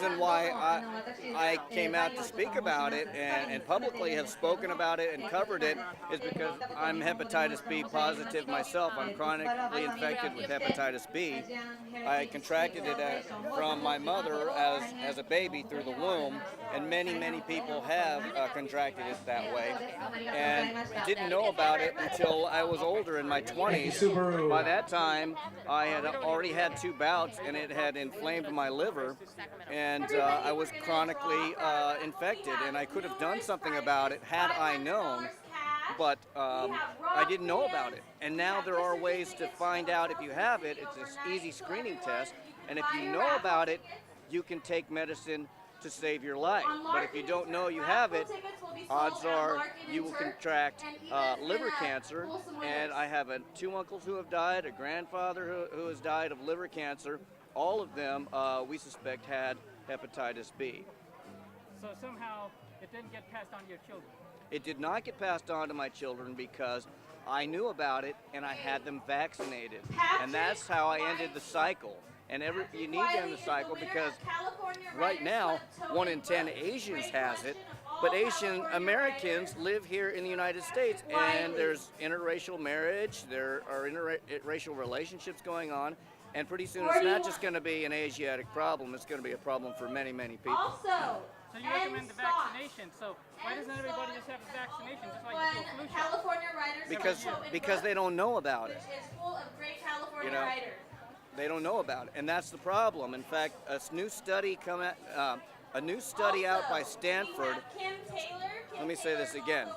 reason why I came out to speak about it and publicly have spoken about it and covered it is because I'm hepatitis B positive myself. I'm chronically infected with hepatitis B. I contracted it from my mother as a baby through the womb, and many people have contracted it that way, and didn't know about it until I was older in my 20s. By that time, I had already had 2 bouts, and it had inflamed my liver, and I was chronically infected, and I could have done something about it had I known, but I didn't know about it. And now there are ways to find out if you have it. It's this easy screening test, and if you know about it, you can take medicine to save your life. But if you don't know you have it, odds are you will contract liver cancer. And I have 2 uncles who have died, a grandfather who has died of liver cancer. All of them, we suspect, had hepatitis B. So somehow it didn't get passed on to your children? It did not get passed on to my children because I knew about it and I had them vaccinated. And that's how I ended the cycle. And you need to end the cycle because right now, 1 in 10 Asians has it, but Asian Americans live here in the United States, and there's interracial marriage, there are interracial relationships going on, and pretty soon it's not just going to be an Asiatic problem, it's going to be a problem for many people. So you recommend the vaccination. So why doesn't everybody just have a vaccination just like you do a flu shot? Because they don't know about it. You know, they don't know about it, and that's the problem. In fact, a new study out by Stanford. Let me say this again.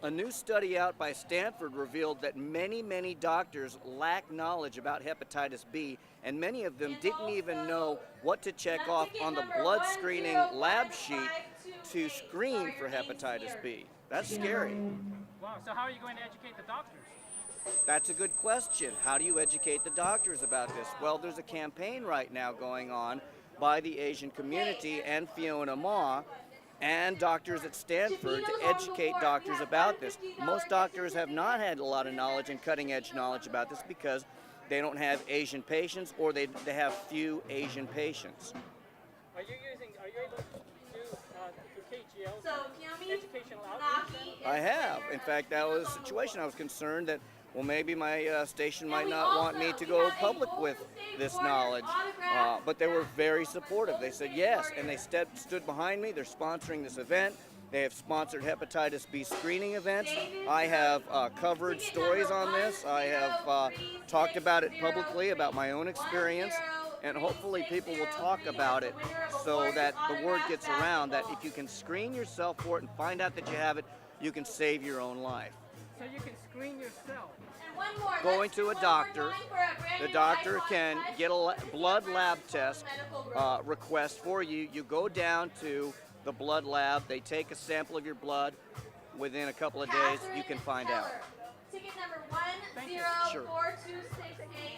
A new study out by Stanford revealed that many doctors lack knowledge about hepatitis B, and many of them didn't even know what to check off on the blood screening lab sheet to screen for hepatitis B. That's scary. Wow, so how are you going to educate the doctors? That's a good question. How do you educate the doctors about this? Well, there's a campaign right now going on by the Asian community and Fiona Ma and doctors at Stanford to educate doctors about this. Most doctors have not had a lot of knowledge and cutting-edge knowledge about this because they don't have Asian patients, or they have few Asian patients. Are you able to do through KGL educational outreach? I have. In fact, that was a situation. I was concerned that, well, maybe my station might not want me to go public with this knowledge, but they were very supportive. They said yes, and they stood behind me. They're sponsoring this event. They have sponsored hepatitis B screening events. I have covered stories on this. I have talked about it publicly, about my own experience, and hopefully people will talk about it so that the word gets around that if you can screen yourself for it and find out that you have it, you can save your own life. So you can screen yourself? Going to a doctor, the doctor can get a blood lab test request for you. You go down to the blood lab, they take a sample of your blood. Within a couple of days, you can find out. Ticket number 104268.